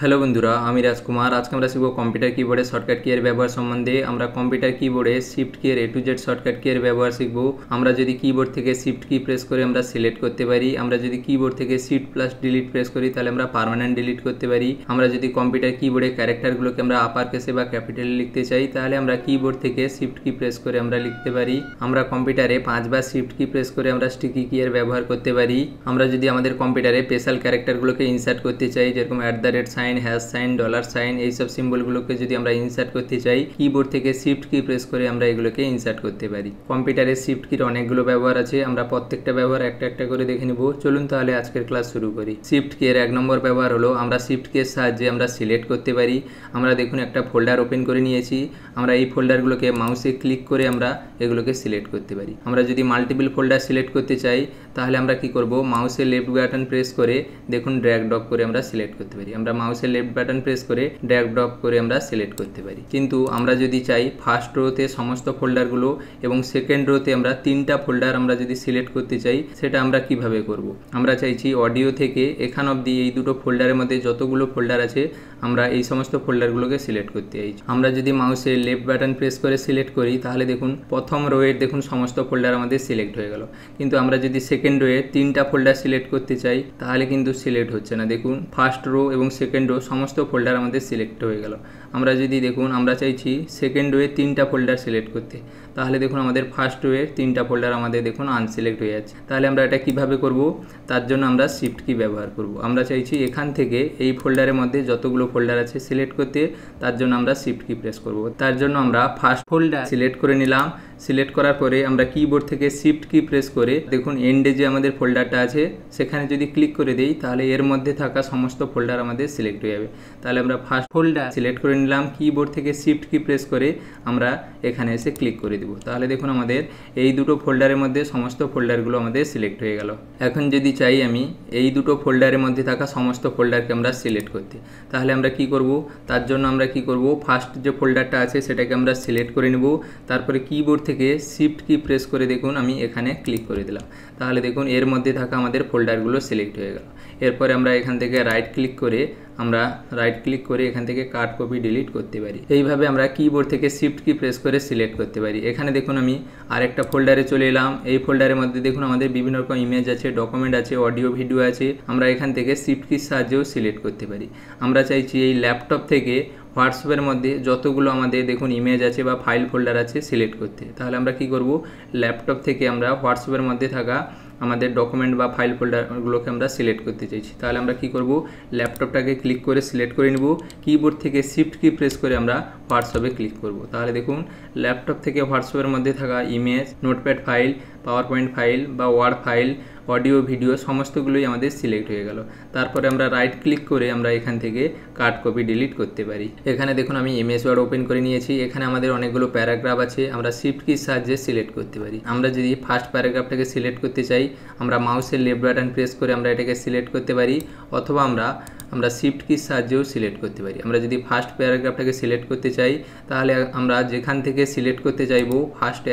Hello বন্ধুরা, আমি রাজকুমার। আজকে আমরা শিখব কম্পিউটার কিবোর্ডে শর্টকাট কিয়ের ব্যবহার সম্বন্ধে। আমরা কম্পিউটার কিবোর্ডে শিফট কিয়ের A to Z শর্টকাট কিয়ের ব্যবহার শিখব। আমরা যদি কিবোর্ড থেকে শিফট কি প্রেস করে আমরা সিলেক্ট করতে পারি, আমরা যদি কিবোর্ড থেকে শিফট প্লাস ডিলিট প্রেস করি তাহলে আমরা পার্মানেন্ট ডিলিট করতে পারি। আমরা যদি কম্পিউটার কিবোর্ডে ক্যারেক্টারগুলোকে আমরা আপার কেসে বা ক্যাপিটালে লিখতে চাই তাহলে আমরা কিবোর্ড থেকে শিফট কি প্রেস করে আমরা লিখতে পারি। আমরা কম্পিউটারে 5 বার শিফট কি প্রেস করে আমরা স্টিকি কিয়ের ব্যবহার করতে পারি। আমরা যদি আমাদের কম্পিউটারে স্পেশাল ক্যারেক্টারগুলোকে ইনসার্ট করতে চাই, যেরকম @ হ্যাশ সাইন, ডলার সাইন, এইসব সিম্বলগুলোকে যদি আমরা ইনসার্ট করতে চাই কিবোর্ড থেকে শিফট কি প্রেস করে আমরা এগুলোকে ইনসার্ট করতে পারি। কম্পিউটারে শিফট কির অনেকগুলো ব্যবহার আছে, আমরা প্রত্যেকটা ব্যবহার একটা একটা করে দেখে নেব। চলুন তাহলে আজকের ক্লাস শুরু করি। শিফট কি এর 1 নম্বর ব্যবহার হলো আমরা শিফট কি এর সাহায্যে আমরা সিলেক্ট করতে পারি। আমরা দেখুন একটা ফোল্ডার ওপেন করে নিয়েছি, আমরা এই ফোল্ডারগুলোকে মাউসে ক্লিক করে আমরা এগুলোকে সিলেক্ট করতে পারি। আমরা যদি মাল্টিপল ফোল্ডার সিলেক্ট করতে চাই তাহলে আমরা কি করব, মাউসের লেফট বাটন প্রেস করে দেখুন ড্র্যাগ ড্রপ করে আমরা সিলেক্ট করতে পারি। আমরা মাউসের লেফট বাটন প্রেস করে ড্র্যাগ ড্রপ করে আমরা সিলেক্ট করতে পারি। কিন্তু আমরা যদি চাই ফার্স্ট রোতে সমস্ত ফোল্ডারগুলো এবং সেকেন্ড রোতে আমরা 3টা ফোল্ডার আমরা যদি সিলেক্ট করতে চাই সেটা আমরা কিভাবে করব। আমরা চাইছি অডিও থেকে এখান অবধি এই দুটো ফোল্ডারের মধ্যে যতগুলো ফোল্ডার আছে আমরা এই সমস্ত ফোল্ডারগুলোকে সিলেক্ট করতে চাইছি। আমরা যদি মাউসের লেফট বাটন প্রেস করে সিলেক্ট করি তাহলে দেখুন প্রথম রোয়ের দেখুন সমস্ত ফোল্ডার আমাদের সিলেক্ট হয়ে গেল। কিন্তু আমরা যদি সেকেন্ড রোয়ে 3টা ফোল্ডার সিলেক্ট করতে চাই তাহলে কিন্তু সিলেক্ট হচ্ছে না। দেখুন ফার্স্ট রো এবং সেকেন্ড রো সমস্ত ফোল্ডার আমাদের সিলেক্ট হয়ে গেল। আমরা যদি দেখুন আমরা চাইছি সেকেন্ড রোয়ে 3টা ফোল্ডার সিলেক্ট করতে, তাহলে দেখুন আমাদের ফার্স্ট রোয়ের 3টা ফোল্ডার আমাদের দেখুন আনসিলেক্ট হয়ে যাচ্ছে। তাহলে আমরা এটা কিভাবে করব, তার জন্য আমরা শিফট কি ব্যবহার করব। আমরা চাইছি এখান থেকে এই ফোল্ডারের মধ্যে যতগুলো ফোল্ডার আছে সিলেক্ট করতে, তার জন্য আমরা শিফট কি প্রেস করব। তার জন্য আমরা ফার্স্ট ফোল্ডার সিলেক্ট করে নিলাম। সিলেক্ট করার পরে আমরা কিবোর্ড থেকে শিফট কি প্রেস করে দেখুন এন্ডে যে আমাদের ফোল্ডারটা আছে সেখানে যদি ক্লিক করে দিই তাহলে এর মধ্যে থাকা সমস্ত ফোল্ডার আমাদের সিলেক্ট হয়ে যাবে। তাহলে আমরা ফার্স্ট ফোল্ডার সিলেক্ট করে নিলাম, কিবোর্ড থেকে শিফট কি প্রেস করে আমরা এখানে এসে ক্লিক করে দেব। তাহলে দেখুন আমাদের এই দুটো ফোল্ডারের মধ্যে সমস্ত ফোল্ডারগুলো আমাদের সিলেক্ট হয়ে গেল। এখন যদি চাই আমি এই দুটো ফোল্ডারের মধ্যে থাকা সমস্ত ফোল্ডারকে আমরা সিলেক্ট করতে, তাহলে আমরা কি করব, তার জন্য আমরা কি করব, ফার্স্ট যে ফোল্ডারটা আছে সেটাকে আমরা সিলেক্ট করে নেব। তারপরে কিবোর্ড থেকে শিফট কি প্রেস করে দেখুন আমি এখানে ক্লিক করে দিলাম। তাহলে দেখুন এর মধ্যে থাকা আমাদের ফোল্ডারগুলো সিলেক্ট হয়ে গেল। এরপরে আমরা এখান থেকে রাইট ক্লিক করে এখান থেকে কাট কপি ডিলিট করতে পারি। এইভাবে আমরা কিবোর্ড থেকে শিফট কি প্রেস করে সিলেক্ট করতে পারি। এখানে দেখুন আমি আরেকটা ফোল্ডারে চলে এলাম। এই ফোল্ডারের মধ্যে দেখুন আমাদের বিভিন্ন রকম ইমেজ আছে, ডকুমেন্ট আছে, অডিও ভিডিও আছে। আমরা এখান থেকে শিফট কির সাহায্যেও সিলেক্ট করতে পারি। আমরা চাইছি এই ল্যাপটপ থেকে হোয়াটসঅ্যাপের মধ্যে যতগুলো আমাদের দেখুন ইমেজ আছে বা ফাইল ফোল্ডার আছে সিলেক্ট করতে, তাহলে আমরা কি করব, ল্যাপটপ থেকে আমরা হোয়াটসঅ্যাপের মধ্যে থাকা আমাদের ডকুমেন্ট বা ফাইল ফোল্ডারগুলোকে আমরা সিলেক্ট করতে চাইছি। তাহলে আমরা কি করব, ল্যাপটপটাকে ক্লিক করে সিলেক্ট করে নেব, কিবোর্ড থেকে শিফট কি প্রেস করে আমরা হোয়াটসঅ্যাপে ক্লিক করব। তাহলে দেখুন ল্যাপটপ থেকে হোয়াটসঅ্যাপের মধ্যে থাকা image, notepad file, power point file বা ওয়ার্ড ফাইল, অডিও ভিডিও সমস্তগুলোই আমাদের সিলেক্ট হয়ে গেল। তারপরে আমরা রাইট ক্লিক করে আমরা এখান থেকে কাট কপি ডিলিট করতে পারি। এখানে দেখুন আমি এমএস ওয়ার্ড ওপেন করে নিয়েছি। এখানে আমাদের অনেকগুলো প্যারাগ্রাফ আছে, আমরা শিফট কির সাহায্যে সিলেক্ট করতে পারি। আমরা যদি ফার্স্ট প্যারাগ্রাফটাকে সিলেক্ট করতে চাই আমরা মাউসের লেফট বাটন প্রেস করে আমরা এটাকে সিলেক্ট করতে পারি, অথবা আমরা শিফট কির সাহায্যেও সিলেক্ট করতে পারি। আমরা যদি ফার্স্ট প্যারাগ্রাফটাকে সিলেক্ট করতে চাই তাহলে আমরা যেখান থেকে সিলেক্ট করতে চাইবো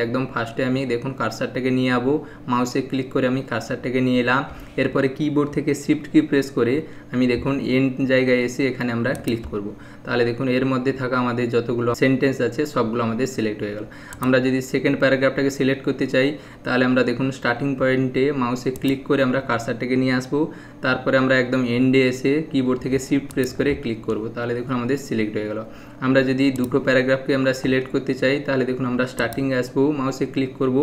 একদম ফার্স্টে আমি দেখুন কার্সারটাকে নিয়ে যাবো, মাউসে ক্লিক করে আমি কার্সারটাকে নিয়ে এলাম। এরপরে কিবোর্ড থেকে শিফট কি প্রেস করে আমি দেখুন এন্ড জায়গায় এসে এখানে আমরা ক্লিক করব। তাহলে দেখুন এর মধ্যে থাকা আমাদের যতগুলো সেন্টেন্স আছে সবগুলো আমাদের সিলেক্ট হয়ে গেল। আমরা যদি সেকেন্ড প্যারাগ্রাফটাকে সিলেক্ট করতে চাই তাহলে আমরা দেখুন স্টার্টিং পয়েন্টে মাউসে ক্লিক করে আমরা কার্সারটাকে নিয়ে আসবো। তারপরে আমরা একদম এন্ডে এসে কিবোর্ড থেকে শিফট প্রেস করে ক্লিক করব। তাহলে দেখুন আমাদের সিলেক্ট হয়ে গেল। আমরা যদি দুটো প্যারাগ্রাফকে আমরা সিলেক্ট করতে চাই তাহলে দেখুন আমরা স্টার্টিংয়ে আসবো, মাউসে ক্লিক করব,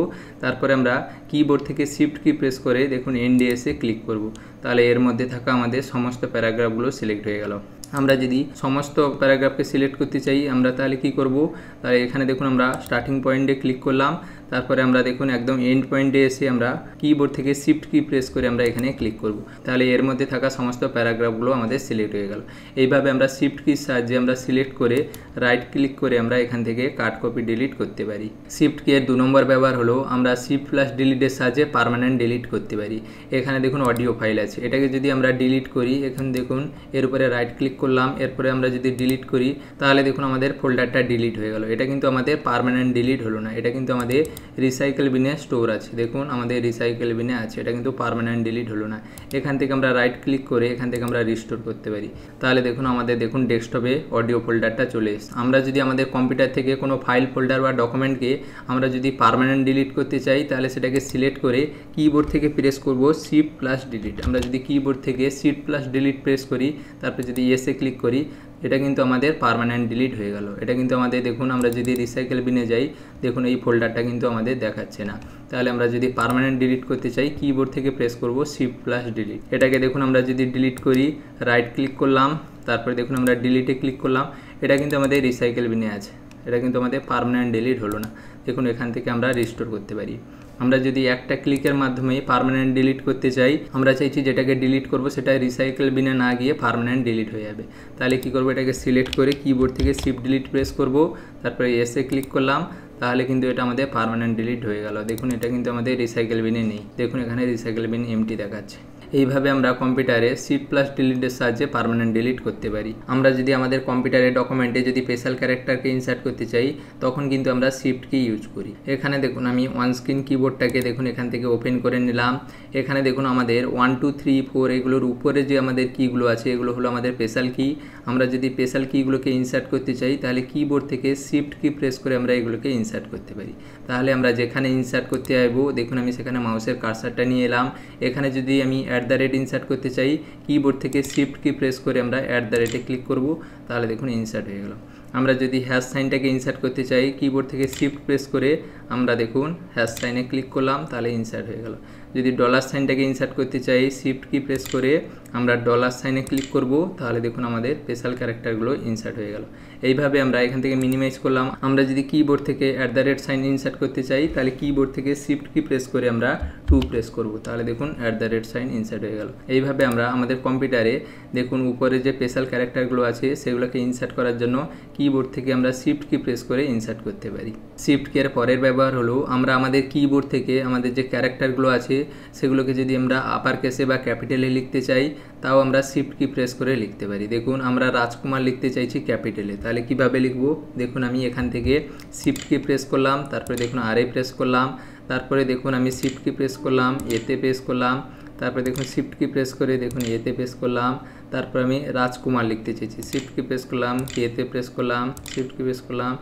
তারপরে আমরা কিবোর্ড থেকে শিফট কি প্রেস করে দেখুন এন্ডে এসে ক্লিক করব। তাহলে এর মধ্যে থাকা আমাদের সমস্ত প্যারাগ্রাফগুলো সিলেক্ট হয়ে গেল। আমরা যদি সমস্ত প্যারাগ্রাফকে সিলেক্ট করতে চাই আমরা তাহলে কি করব, তাহলে এখানে দেখুন আমরা স্টার্টিং পয়েন্টে ক্লিক করলাম, তারপরে আমরা দেখুন একদম এন্ড পয়েন্টে এসে আমরা কিবোর্ড থেকে শিফট কি প্রেস করে আমরা এখানে ক্লিক করব। তাহলে এর মধ্যে থাকা সমস্ত প্যারাগ্রাফগুলো আমাদের সিলেক্ট হয়ে গেল। এইভাবে আমরা শিফট কির সাহায্যে আমরা সিলেক্ট করে রাইট ক্লিক করে আমরা এখান থেকে কাট কপি ডিলিট করতে পারি। শিফট কি এর 2 নম্বর ব্যবহার হলো আমরা শিফট প্লাস ডিলিটের সাহায্যে পার্মানেন্ট ডিলিট করতে পারি। এখানে দেখুন অডিও ফাইল আছে, এটাকে যদি আমরা ডিলিট করি এখানে দেখুন এর উপরে রাইট ক্লিক করলাম, এরপরে আমরা যদি ডিলিট করি তাহলে দেখুন আমাদের ফোল্ডারটা ডিলিট হয়ে গেল। এটা কিন্তু আমাদের পার্মানেন্ট ডিলিট হলো না, এটা কিন্তু আমাদের রিসাইকেল বিনে স্টোর আছে। দেখুন আমাদের রিসাইকেল বিনে আছে, এটা কিন্তু পার্মানেন্ট ডিলিট হলো না। এখান থেকে আমরা রাইট ক্লিক করে এখান থেকে আমরা রিস্টোর করতে পারি। তাহলে দেখুন আমাদের দেখুন ডেস্কটপে অডিও ফোল্ডারটা চলে এসেছে। আমরা যদি আমাদের কম্পিউটার থেকে কোনো ফাইল ফোল্ডার বা ডকুমেন্টকে আমরা যদি পার্মানেন্ট ডিলিট করতে চাই তাহলে সেটাকে সিলেক্ট করে কিবোর্ড থেকে প্রেস করব শিফট প্লাস ডিলিট। আমরা যদি কিবোর্ড থেকে শিফট প্লাস ডিলিট প্রেস করি তারপরে যদি ইয়েসে ক্লিক করি এটা কিন্তু আমাদের পার্মানেন্ট ডিলিট হয়ে গেল। এটা কিন্তু আমাদের দেখুন আমরা যদি রিসাইকেল বিনে যাই দেখুন এই ফোল্ডারটা কিন্তু আমাদের দেখাচ্ছে না। তাহলে আমরা যদি পার্মানেন্ট ডিলিট করতে চাই কিবোর্ড থেকে প্রেস করব শিফট প্লাস ডিলিট। এটাকে দেখুন আমরা যদি ডিলিট করি রাইট ক্লিক করলাম, তারপরে দেখুন আমরা ডিলিটে ক্লিক করলাম, এটা কিন্তু আমাদের রিসাইকেল বিনে আছে, এটা কিন্তু আমাদের পার্মানেন্ট ডিলিট হলো না। দেখুন এখান থেকে আমরা রিস্টোর করতে পারি। আমরা যদি একটা ক্লিকের মাধ্যমে পার্মানেন্ট ডিলিট করতে চাই, আমরা চাইছি যেটাকে ডিলিট করব সেটা রিসাইকেল বিনে না গিয়ে পার্মানেন্ট ডিলিট হয়ে যাবে। তাহলে কি করব, এটাকে সিলেক্ট করে কিবোর্ড থেকে শিফট ডিলিট প্রেস করব, তারপরে এসে ক্লিক করলাম, তাহলে কিন্তু এটা আমাদের পার্মানেন্ট ডিলিট হয়ে গেল। দেখুন এটা কিন্তু আমাদের রিসাইকেল বিনে নেই, দেখুন এখানে রিসাইকেল বিন এমটি দেখাচ্ছে। এইভাবে আমরা কম্পিউটারে শিফট প্লাস ডিলিটের সাহায্যে পার্মানেন্ট ডিলিট করতে পারি। আমরা যদি আমাদের কম্পিউটারে ডকুমেন্টে যদি স্পেশাল ক্যারেক্টারকে ইনসার্ট করতে চাই তখন কিন্তু আমরা শিফট কি ইউজ করি। এখানে দেখুন আমি অন স্ক্রিন কিবোর্ডটাকে দেখুন এখান থেকে ওপেন করে নিলাম। এখানে দেখুন আমাদের 1 2 3 4 এগুলোর উপরে যে আমাদের কিগুলো আছে এগুলো হলো আমাদের স্পেশাল কি। আমরা যদি স্পেশাল কিগুলোকে ইনসার্ট করতে চাই তাহলে কিবোর্ড থেকে শিফট কি প্রেস করে আমরা এগুলোকে ইনসার্ট করতে পারি। তাহলে আমরা যেখানে ইনসার্ট করতে চাইবো দেখুন আমি সেখানে মাউসের কার্সারটা নিয়ে এলাম। এখানে যদি আমি @ ইনসার্ট করতে চাই কিবোর্ড থেকে শিফট কি প্রেস করে আমরা @ ক্লিক করব, তাহলে দেখুন ইনসার্ট হয়ে গেল। আমরা যদি হ্যাশ সাইনটাকে ইনসার্ট করতে চাই কিবোর্ড থেকে শিফট প্রেস করে আমরা দেখুন হ্যাশ সাইনে ক্লিক করলাম, তাহলে ইনসার্ট হয়ে গেল। যদি ডলার সাইনটাকে ইনসার্ট করতে চাই শিফট কি প্রেস করে আমরা ডলার সাইনে ক্লিক করব, তাহলে দেখুন আমাদের স্পেশাল ক্যারেক্টারগুলো ইনসার্ট হয়ে গেল। এইভাবে আমরা এখান থেকে মিনিমাইজ করলাম। আমরা যদি কিবোর্ড থেকে @ সাইন ইনসার্ট করতে চাই তাহলে কিবোর্ড থেকে শিফট কি প্রেস করে আমরা 2 প্রেস করব, তাহলে দেখুন @ সাইন ইনসার্ট হয়ে গেল। এইভাবে আমরা আমাদের কম্পিউটারে দেখুন উপরে যে স্পেশাল ক্যারেক্টারগুলো আছে সেগুলোকে ইনসার্ট করার জন্য কিবোর্ড থেকে আমরা শিফট কি প্রেস করে ইনসার্ট করতে পারি। শিফট কি এর পরের ব্যবহার হলো আমরা আমাদের কিবোর্ড থেকে আমাদের যে ক্যারেক্টারগুলো আছে সেগুলোকে যদি আমরা আপার কেসে বা ক্যাপিটালে লিখতে চাই তাও আমরা শিফট কি প্রেস করে লিখতে পারি। দেখুন আমরা রাজকুমার লিখতে চাইছি ক্যাপিটালে, তাহলে কিভাবে লিখব, দেখুন আমি এখান থেকে শিফট কি প্রেস করলাম, তারপরে দেখুন RA প্রেস করলাম, তারপরে দেখুন আমি শিফট কি প্রেস করলাম, এতে প্রেস করলাম, তারপরে দেখুন শিফট কি প্রেস করে দেখুন এতে প্রেস করলাম, তারপর আমি রাজকুমার লিখতে চাইছি শিফট কি প্রেস করলাম, এতে প্রেস করলাম, শিফট কি প্রেস করলাম,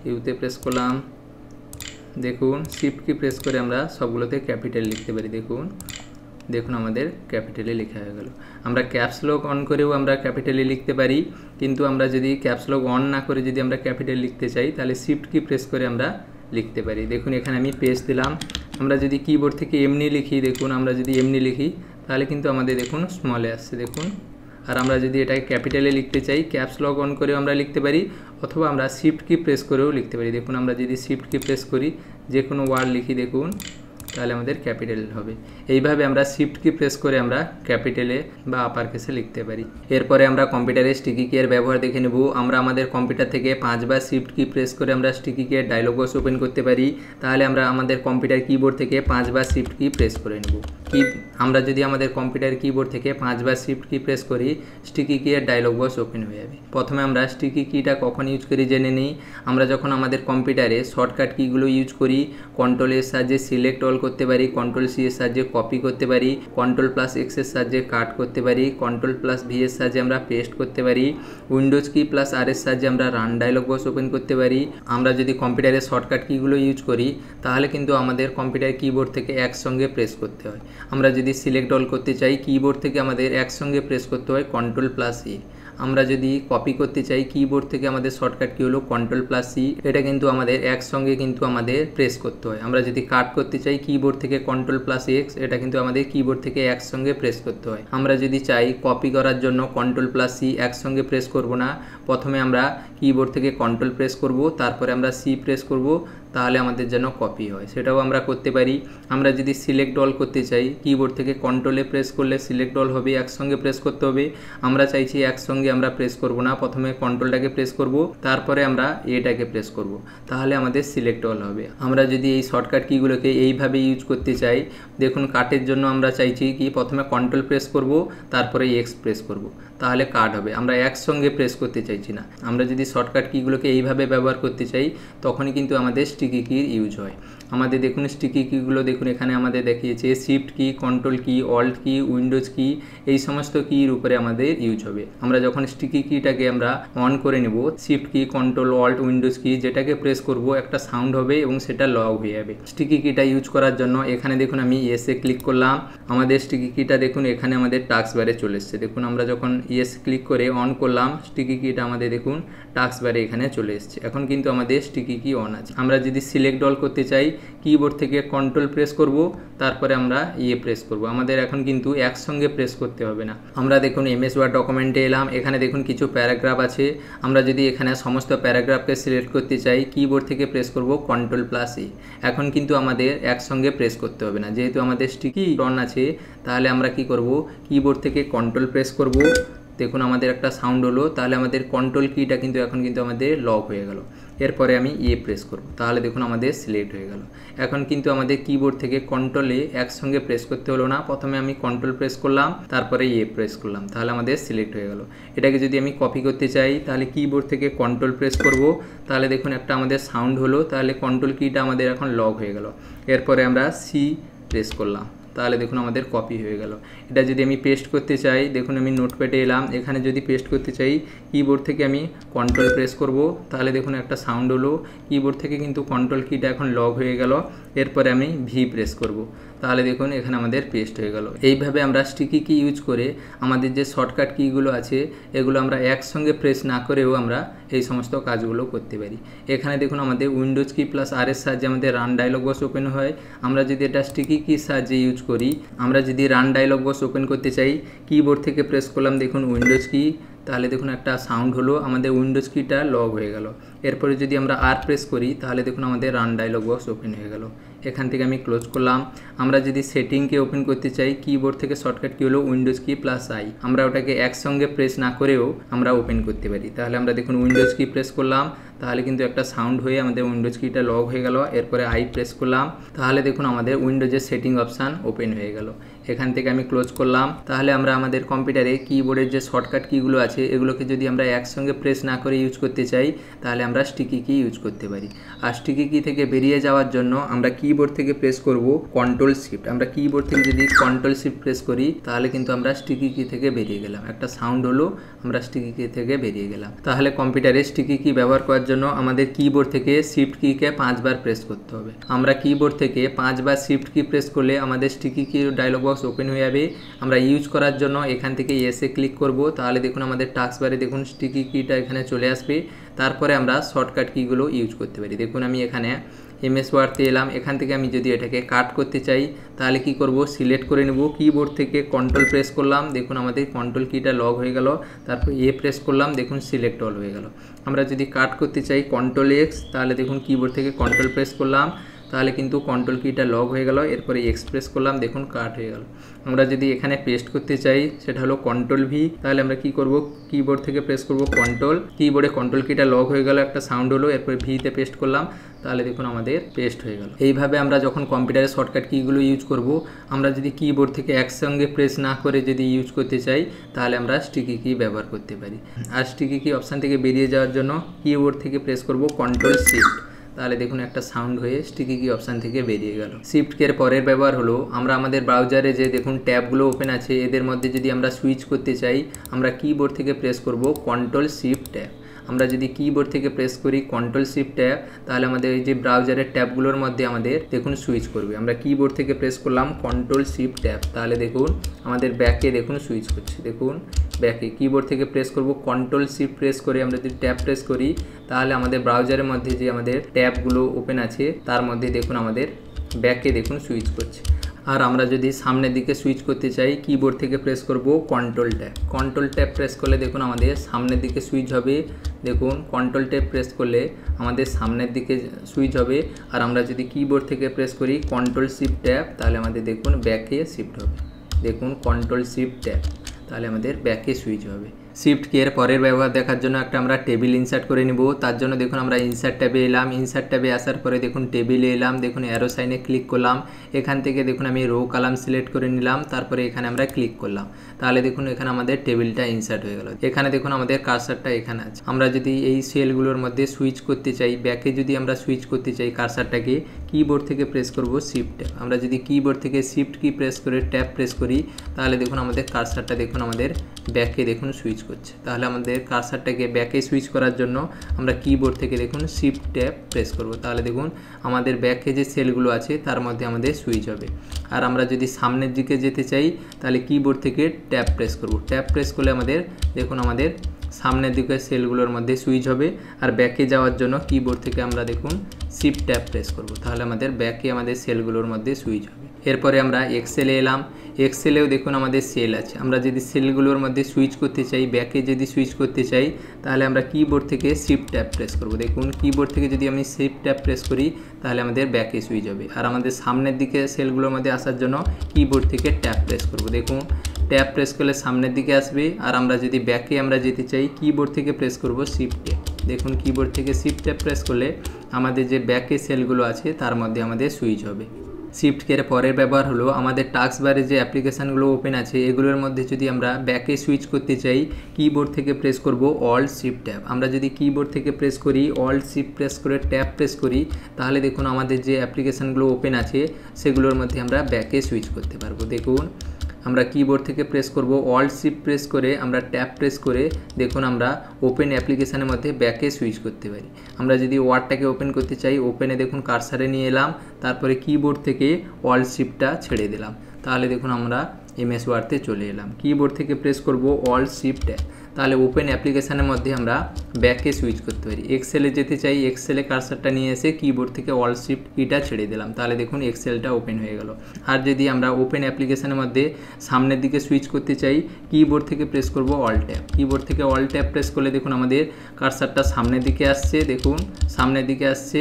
ইউতে প্রেস করলাম। দেখুন শিফট কি প্রেস করে আমরা সবগুলোতে ক্যাপিটাল লিখতে পারি। দেখুন দেখুন আমাদের ক্যাপিটালে লেখা হয়ে গেল। আমরা ক্যাপস লক অন করেও আমরা ক্যাপিটালে লিখতে পারি, কিন্তু আমরা যদি ক্যাপস লক অন না করে যদি আমরা ক্যাপিটাল লিখতে চাই তাহলে শিফট কি প্রেস করে আমরা লিখতে পারি। দেখুন এখানে আমি পেস্ট দিলাম। আমরা যদি কিবোর্ড থেকে এমনি লিখি, দেখুন আমরা যদি এমনি লিখি তাহলে কিন্তু আমাদের দেখুন স্মলে আসছে দেখুন। আর আমরা যদি এটাকে ক্যাপিটালে লিখতে চাই ক্যাপস লক অন করেও আমরা লিখতে পারি, অথবা আমরা শিফট কি প্রেস করেও লিখতে পারি। দেখুন আমরা যদি শিফট কি প্রেস করি যে কোনো ওয়ার্ড লিখি দেখুন তাহলে আমাদের ক্যাপিটাল হবে। এইভাবে আমরা শিফট কি প্রেস করে আমরা ক্যাপিটালে বা আপার কেসে লিখতে পারি। এরপরে আমরা কম্পিউটারে স্টিকি কি এর ব্যবহার দেখে নেব। আমরা আমাদের কম্পিউটার থেকে 5 বার শিফট কি প্রেস করে আমরা স্টিকি কি এর ডায়লগ বক্স ওপেন করতে পারি। তাহলে আমরা আমাদের কম্পিউটার কিবোর্ড থেকে 5 বার শিফট কি প্রেস করে নেব। আমরা যদি আমাদের কম্পিউটার কিবোর্ড থেকে 5 বার শিফট কি প্রেস করি স্টিকি কি এর ডায়লগ বক্স ওপেন হয়ে যাবে। প্রথমে আমরা স্টিকি কিটা কখন ইউজ করি জেনে নিই। আমরা যখন আমাদের কম্পিউটারে শর্টকাট কিগুলো ইউজ করি, কন্ট্রোল এর সাহায্যে সিলেক্ট অল করতে পারি, কন্ট্রোল সি এর সাহায্যে কপি করতে পারি, কন্ট্রোল প্লাস এক্স এর সাহায্যে কাট করতে পারি, কন্ট্রোল প্লাস ভি এর সাহায্যে আমরা পেস্ট করতে পারি, উইন্ডোজ কি প্লাস আর এর সাহায্যে আমরা রান ডায়লগ বক্স ওপেন করতে পারি। আমরা যদি কম্পিউটারে শর্টকাট কিগুলো ইউজ করি তাহলে কিন্তু আমাদের কম্পিউটার কিবোর্ড থেকে একসঙ্গে প্রেস করতে হয়। আমরা যদি সিলেক্ট অল করতে চাই কিবোর্ড থেকে আমাদের একসঙ্গে প্রেস করতে হয় কন্ট্রোল প্লাস ই। আমরা যদি কপি করতে চাই কিবোর্ড থেকে আমাদের শর্টকাট কি হলো কন্ট্রোল প্লাস সি, এটা কিন্তু আমাদের একসঙ্গে কিন্তু আমাদের প্রেস করতে হয়। আমরা যদি কাট করতে চাই কিবোর্ড থেকে কন্ট্রোল প্লাস এক্স, এটা কিন্তু আমাদের কিবোর্ড থেকে একসঙ্গে প্রেস করতে হয়। আমরা যদি চাই কপি করার জন্য কন্ট্রোল প্লাস সি একসঙ্গে প্রেস করব না, প্রথমে আমরা কিবোর্ড থেকে কন্ট্রোল প্রেস করব, তারপরে আমরা সি প্রেস করব, তাহলে আমাদের যেন কপি হয়, সেটাও আমরা করতে পারি। আমরা যদি সিলেক্ট অল করতে চাই, কিবোর্ড থেকে কন্ট্রোলে প্রেস করলে সিলেক্ট অল হবে, একসঙ্গে প্রেস করতে হবে। আমরা চাইছি একসঙ্গে আমরা প্রেস করব না, প্রথমে কন্ট্রোলটাকে প্রেস করব, তারপরে আমরা এটাকে প্রেস করব, তাহলে আমাদের সিলেক্ট অল হবে। আমরা যদি এই শর্টকাট কিগুলোকে এইভাবে ইউজ করতে চাই, দেখুন কাটের জন্য আমরা চাইছি কি প্রথমে কন্ট্রোল প্রেস করব, তারপরে এক্স প্রেস করব, তাহলে কাট হবে। আমরা একসঙ্গে প্রেস করতে চাইছি না। আমরা যদি শর্টকাট কিগুলোকে এইভাবে ব্যবহার করতে চাই, তখনই কিন্তু আমাদের স্টিকি কির ইউজ হয়। আমাদের দেখুন স্টিকি কিগুলো দেখুন এখানে আমাদের দেখিয়েছে শিফট কি, কন্ট্রোল কি, অল্ট কি, উইন্ডোজ কি, এই সমস্ত কির উপরে আমাদের ইউজ হবে। আমরা যখন স্টিকি কিটাকে আমরা অন করে নেব, শিফট কি, কন্ট্রোল, অল্ট, উইন্ডোজ কি যেটাকে প্রেস করব একটা সাউন্ড হবে এবং সেটা লগ হয়ে যাবে। স্টিকি কিটা ইউজ করার জন্য এখানে দেখুন আমি ইয়েসে ক্লিক করলাম, আমাদের স্টিকি কিটা দেখুন এখানে আমাদের টাস্ক বারে চলে এসছে। দেখুন আমরা যখন ইয়েস ক্লিক করে অন করলাম, স্টিকি কিটা আমাদের দেখুন টাস্ক বারে এখানে চলে এসছে। এখন কিন্তু আমাদের স্টিকি কি অন আছে। আমরা যদি সিলেক্ট অল করতে চাই, কিবোর্ড থেকে কন্ট্রোল প্রেস করব, তারপরে আমরা প্রেস করব। আমাদের এখন কিন্তু একসঙ্গে প্রেস করতে হবে না। আমরা দেখুন এমএস ওয়ার্ড ডকুমেন্টে এলাম, এখানে দেখুন কিছু প্যারাগ্রাফ আছে। আমরা যদি এখানে সমস্ত প্যারাগ্রাফকে সিলেক্ট করতে চাই, কিবোর্ড থেকে প্রেস করব কন্ট্রোল প্লাস এ। এখন কিন্তু আমাদের একসঙ্গে প্রেস করতে হবে না, যেহেতু আমাদের স্টিকি অন আছে। তাহলে আমরা কি করব, কিবোর্ড থেকে কন্ট্রোল প্রেস করব, দেখুন আমাদের একটা সাউন্ড হলো, তাহলে আমাদের কন্ট্রোল কিটা কিন্তু এখন কিন্তু আমাদের লক হয়ে গেল। এরপরে আমি প্রেস করব, তাহলে দেখুন আমাদের সিলেক্ট হয়ে গেল। এখন কিন্তু আমাদের কিবোর্ড থেকে কন্ট্রোলে একসঙ্গে প্রেস করতে হলো না, প্রথমে আমি কন্ট্রোল প্রেস করলাম, তারপরে প্রেস করলাম, তাহলে আমাদের সিলেক্ট হয়ে গেল। এটাকে যদি আমি কপি করতে চাই, তাহলে কিবোর্ড থেকে কন্ট্রোল প্রেস করব, তাহলে দেখুন একটা আমাদের সাউন্ড হলো, তাহলে কন্ট্রোল কিটা আমাদের এখন লক হয়ে গেল। এরপরে আমরা সি প্রেস করলাম, তাহলে দেখুন আমাদের কপি হয়ে গেল। এটা যদি আমি পেস্ট করতে চাই, দেখুন আমি নোটপ্যাডে এলাম, এখানে যদি পেস্ট করতে চাই, কিবোর্ড থেকে আমি কন্ট্রোল প্রেস করব, তাহলে দেখুন একটা সাউন্ড হলো, কিবোর্ড থেকে কিন্তু কন্ট্রোল কিটা এখন লক হয়ে গেল। এরপরে আমি ভি প্রেস করব, তাহলে দেখুন এখানে আমাদের পেস্ট হয়ে গেল। এইভাবে আমরা স্টিকি কি ইউজ করে আমাদের যে শর্টকাট কিগুলো আছে এগুলো আমরা একসঙ্গে প্রেস না করেও আমরা এই সমস্ত কাজগুলো করতে পারি। এখানে দেখুন আমাদের উইন্ডোজ কি প্লাস আর এর সাহায্যে আমাদের রান ডায়লগ বক্স ওপেন হয়। আমরা যদি এটা স্টিকি কির সাহায্যে ইউজ করি, আমরা যদি রান ডায়লগ বক্স ওপেন করতে চাই, কিবোর্ড থেকে প্রেস করলাম দেখুন উইন্ডোজ কি, তাহলে দেখুন একটা সাউন্ড হলো, আমাদের উইন্ডোজ কিটা লগ হয়ে গেল। এরপরে যদি আমরা আর প্রেস করি, তাহলে দেখুন আমাদের রান ডায়লগ বক্স ওপেন হয়ে গেল। এখান থেকে আমি ক্লোজ করলাম। আমরা যদি সেটিংকে ওপেন করতে চাই, কিবোর্ড থেকে শর্টকাট কি হলো উইন্ডোজ কি প্লাস আই, আমরা ওটাকে একসঙ্গে প্রেস না করেও আমরা ওপেন করতে পারি। তাহলে আমরা দেখুন উইন্ডোজ কি প্রেস করলাম, তাহলে কিন্তু একটা সাউন্ড হয়ে আমাদের উইন্ডোজ কিটা লগ হয়ে গেল। এরপরে আই প্রেস করলাম, তাহলে দেখুন আমাদের উইন্ডোজের সেটিং অপশান ওপেন হয়ে গেল। এখান থেকে আমি ক্লোজ করলাম। তাহলে আমরা আমাদের কম্পিউটারে কিবোর্ডের যে শর্টকাট কিগুলো আছে এগুলোকে যদি আমরা একসঙ্গে প্রেস না করে ইউজ করতে চাই, তাহলে আমরা স্টিকি কি ইউজ করতে পারি। আর স্টিকি কি থেকে বেরিয়ে যাওয়ার জন্য আমরা কিবোর্ড থেকে প্রেস করব কন্ট্রোল শিফট। আমরা কিবোর্ড থেকে যদি কন্ট্রোল শিফট প্রেস করি, তাহলে কিন্তু আমরা স্টিকি কি থেকে বেরিয়ে গেলাম। একটা সাউন্ড হলো, আমরা স্টিকি কি থেকে বেরিয়ে গেলাম। তাহলে কম্পিউটারে স্টিকি কি ব্যবহার করার জন্য আমাদের কিবোর্ড থেকে শিফট কিকে 5 বার প্রেস করতে হবে। আমরা কিবোর্ড থেকে 5 বার শিফট কি প্রেস করলে আমাদের স্টিকি কি ডায়লগ বক্স ওপেন হয়ে যাবে। আমরা ইউজ করার জন্য এখান থেকে এসে ক্লিক করব, তাহলে দেখুন আমাদের টাস্ক বারে দেখুন স্টিকি কিটা এখানে চলে আসবে। তারপরে আমরা শর্টকাট কিগুলো ইউজ করতে পারি। দেখুন আমি এখানে এমএস ওয়ার্ডতে এলাম, এখান থেকে আমি যদি এটাকে কাট করতে চাই, তাহলে কি করব, সিলেক্ট করে নেব, কিবোর্ড থেকে কন্ট্রোল প্রেস করলাম, দেখুন আমাদের কন্ট্রোল কিটা লগ হয়ে গেল। তারপর প্রেস করলাম, দেখুন সিলেক্ট অল হয়ে গেল। আমরা যদি কাট করতে চাই কন্ট্রোল এক্স, তাহলে দেখুন কিবোর্ড থেকে কন্ট্রোল প্রেস করলাম, তাহলে কিন্তু কন্ট্রোল কিটা লগ হয়ে গেল। এরপরে এক্সপ্রেস করলাম, দেখুন কাট হয়ে গেল। আমরা যদি এখানে পেস্ট করতে চাই, সেটা হলো কন্ট্রোল ভি, তাহলে আমরা কি করব, কিবোর্ড থেকে প্রেস করব কন্ট্রোল, কিবোর্ডে কন্ট্রোল কিটা লগ হয়ে গেল, একটা সাউন্ড হলো, এরপরে ভিতে পেস্ট করলাম, তাহলে দেখুন আমাদের পেস্ট হয়ে গেল। এইভাবে আমরা যখন কম্পিউটারে শর্টকাট কিগুলো ইউজ করব, আমরা যদি কিবোর্ড থেকে একসঙ্গে প্রেস না করে যদি ইউজ করতে চাই, তাহলে আমরা স্টিকি কি ব্যবহার করতে পারি। আর স্টিকি কি অপশান থেকে বেরিয়ে যাওয়ার জন্য কিবোর্ড থেকে প্রেস করব কন্ট্রোল শিফট, তাহলে দেখুন একটা সাউন্ড হয়ে স্টিকি কি অপশান থেকে বেরিয়ে গেল। শিফট কির পরের ব্যবহার হলো, আমরা আমাদের ব্রাউজারে যে দেখুন ট্যাবগুলো ওপেন আছে এদের মধ্যে যদি আমরা সুইচ করতে চাই, আমরা কিবোর্ড থেকে প্রেস করব কন্ট্রোল শিফট ট্যাব। আমরা যদি কিবোর্ড থেকে প্রেস করি কন্ট্রোল শিফট ট্যাব, তাহলে আমাদের এই যে ব্রাউজারের ট্যাবগুলোর মধ্যে আমাদের দেখুন সুইচ করবে। আমরা কিবোর্ড থেকে প্রেস করলাম কন্ট্রোল শিফট ট্যাব, তাহলে দেখুন আমাদের ব্যাকে দেখুন সুইচ করছে। দেখুন ব্যাকে কিবোর্ড থেকে প্রেস করব কন্ট্রোল শিফট প্রেস করে আমরা যদি ট্যাব প্রেস করি, তাহলে আমাদের ব্রাউজারের মধ্যে যে আমাদের ট্যাবগুলো ওপেন আছে তার মধ্যে দেখুন আমাদের ব্যাকে দেখুন সুইচ করছে। আর আমরা যদি সামনের দিকে সুইচ করতে চাই কিবোর্ড থেকে প্রেস করব কন্ট্রোল ট্যাব প্রেস করলে দেখুন আমাদের সামনের দিকে সুইচ হবে। দেখুন কন্ট্রোল ট্যাব প্রেস করলে আমাদের সামনের দিকে সুইচ হবে। আর আমরা যদি কিবোর্ড থেকে প্রেস করি কন্ট্রোল শিফট ট্যাব তাহলে আমাদের দেখুন ব্যাকে শিফট হবে। দেখুন কন্ট্রোল শিফট ট্যাব তাহলে আমাদের ব্যাকে সুইচ হবে। শিফট কিয়ের পরের ব্যবহার দেখার জন্য একটা আমরা টেবিল ইনসার্ট করে নিব। তার জন্য দেখুন আমরা ইনসার্ট ট্যাবে এলাম, ইনসার্ট ট্যাবে আসার পরে দেখুন টেবিলে এলাম, দেখুন অ্যারো সাইনে ক্লিক করলাম। এখান থেকে দেখুন আমি রো কলাম সিলেক্ট করে নিলাম, তারপরে এখানে আমরা ক্লিক করলাম। তাহলে দেখুন এখানে আমাদের টেবিলটা ইনসার্ট হয়ে গেল। এখানে দেখুন আমাদের কার্সারটা এখানে আছে। আমরা যদি এই সেলগুলোর মধ্যে সুইচ করতে চাই, ব্যাকে যদি আমরা সুইচ করতে চাই কার্সারটাকে, কিবোর্ড থেকে প্রেস করব শিফট ট্যাব। আমরা যদি কিবোর্ড থেকে শিফট কি প্রেস করে ট্যাব প্রেস করি তাহলে দেখুন আমাদের কার্সারটা দেখুন আমাদের ব্যাকে দেখুন সুইচ করছে। তাহলে আমাদের কার্সারটাকে ব্যাকে সুইচ করার জন্য আমরা কিবোর্ড থেকে দেখুন শিফট ট্যাব প্রেস করব। তাহলে দেখুন আমাদের ব্যাকে যে সেলগুলো আছে তার মধ্যে আমাদের সুইচ হবে। আর আমরা যদি সামনের দিকে যেতে চাই তাহলে কিবোর্ড থেকে ট্যাব প্রেস করব। ট্যাব প্রেস করলে আমাদের দেখুন আমাদের সামনের দিকে সেলগুলোর মধ্যে সুইচ হবে। আর ব্যাকে যাওয়ার জন্য কিবোর্ড থেকে আমরা দেখুন শিফট ট্যাব প্রেস করব। তাহলে আমাদের ব্যাকে আমাদের সেলগুলোর মধ্যে সুইচ হবে। এরপরে আমরা এক্সেলে এলাম, এক্সেলেও দেখুন আমাদের সেল আছে। আমরা যদি সেলগুলোর মধ্যে সুইচ করতে চাই, ব্যাকে যদি সুইচ করতে চাই তাহলে আমরা কিবোর্ড থেকে শিফট ট্যাব প্রেস করব। দেখুন কিবোর্ড থেকে যদি আমি শিফট ট্যাব প্রেস করি তাহলে আমাদের ব্যাকে সুইচ হবে। আর আমাদের সামনের দিকে সেলগুলোর মধ্যে আসার জন্য কিবোর্ড থেকে ট্যাব প্রেস করব। দেখুন ট্যাব প্রেস করলে সামনের দিকে আসবে। আর আমরা যদি ব্যাকে আমরা যেতে চাই কিবোর্ড থেকে প্রেস করব শিফট ট্যাব। দেখুন কিবোর্ড থেকে শিফট ট্যাব প্রেস করলে আমাদের যে ব্যাকে সেলগুলো আছে তার মধ্যে আমাদের সুইচ হবে। শিফট কিয়ের পরের ব্যবহার হলো আমাদের টাস্ক বারে যে অ্যাপ্লিকেশানগুলো ওপেন আছে এগুলোর মধ্যে যদি আমরা ব্যাকে সুইচ করতে চাই কিবোর্ড থেকে প্রেস করব অল্ট শিফট ট্যাব। আমরা যদি কিবোর্ড থেকে প্রেস করি অল্ট শিফট প্রেস করে ট্যাব প্রেস করি তাহলে দেখুন আমাদের যে অ্যাপ্লিকেশানগুলো ওপেন আছে সেগুলোর মধ্যে আমরা ব্যাকে সুইচ করতে পারবো। দেখুন আমরা কিবোর্ড থেকে প্রেস করব অল্ট শিফট প্রেস করে আমরা ট্যাব প্রেস করে দেখুন আমরা ওপেন অ্যাপ্লিকেশানের মধ্যে ব্যাকে সুইচ করতে পারি। আমরা যদি ওয়ার্ডটাকে ওপেন করতে চাই ওপেনে দেখুন কার্সারে নিয়ে এলাম, তারপরে কিবোর্ড থেকে অল্ট শিফটটা ছেড়ে দিলাম। তাহলে দেখুন আমরা এমএস ওয়ার্ডতে চলে এলাম। কিবোর্ড থেকে প্রেস করব অল্ট শিফট ট্যাব, তাহলে ওপেন অ্যাপ্লিকেশানের মধ্যে আমরা ব্যাকে সুইচ করতে পারি। এক্সেলে যেতে চাই এক্সেলে কার্সারটা নিয়ে এসে কিবোর্ড থেকে অল্ট শিফট কিটা ছেড়ে দিলাম, তাহলে দেখুন এক্সেলটা ওপেন হয়ে গেল। আর যদি আমরা ওপেন অ্যাপ্লিকেশানের মধ্যে সামনের দিকে সুইচ করতে চাই কিবোর্ড থেকে প্রেস করব অল্ট ট্যাব। কিবোর্ড থেকে অল্ট ট্যাব প্রেস করলে দেখুন আমাদের কার্সারটা সামনের দিকে আসছে। দেখুন সামনের দিকে আসছে,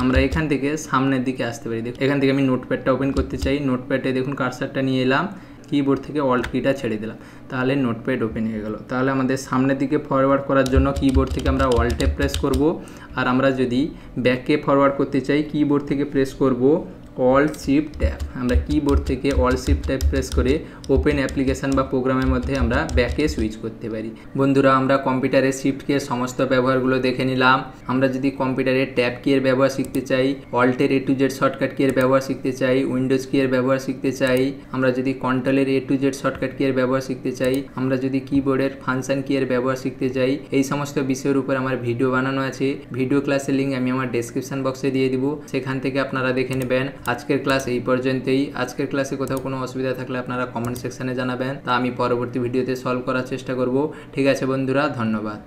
আমরা এখান থেকে সামনের দিকে আসতে পারি। দেখুন এখান থেকে আমি নোটপ্যাডটা ওপেন করতে চাই, নোটপ্যাডে দেখুন কার্সারটা নিয়ে এলাম, কিবোর্ড থেকে অল্ট কিটা ছেড়ে দিলাম, তাহলে নোটপ্যাড ওপেন হয়ে গেল। তাহলে আমাদের সামনের দিকে ফরওয়ার্ড করার জন্য কিবোর্ড থেকে আমরা অল্ট ট্যাব প্রেস করব। আর আমরা যদি ব্যাকে ফরওয়ার্ড করতে চাই কিবোর্ড থেকে প্রেস করব অল্ট শিফট ট্যাব। আমরা কিবোর্ড থেকে অল্ট শিফট ট্যাব প্রেস করে ওপেন অ্যাপ্লিকেশান বা প্রোগ্রামের মধ্যে আমরা ব্যাকে সুইচ করতে পারি। বন্ধুরা আমরা কম্পিউটারে শিফট কিয়ের সমস্ত ব্যবহারগুলো দেখে নিলাম। আমরা যদি কম্পিউটারে ট্যাব কিয়ের ব্যবহার শিখতে চাই, অল্টের A to Z শর্টকাট কিয়ের ব্যবহার শিখতে চাই, উইন্ডোজ কিয়ের ব্যবহার শিখতে চাই, আমরা যদি কন্ট্রোলের A to Z শর্টকাট কিয়ের ব্যবহার শিখতে চাই, আমরা যদি কিবোর্ডের ফাংশন কিয়ের ব্যবহার শিখতে চাই, এই সমস্ত বিষয়ের উপর আমার ভিডিও বানানো আছে। ভিডিও ক্লাসের লিঙ্ক আমি আমার ডেসক্রিপশন বক্সে দিয়ে দিব, সেখান থেকে আপনারা দেখে নেবেন। আজকের ক্লাস এই পর্যন্তই। আজকের ক্লাসে কোথাও কোনো অসুবিধা থাকলে আপনারা কমেন্ট সেকশনে জানাবেন, তা আমি পরবর্তী ভিডিওতে সলভ করার চেষ্টা করব। ঠিক আছে বন্ধুরা, ধন্যবাদ।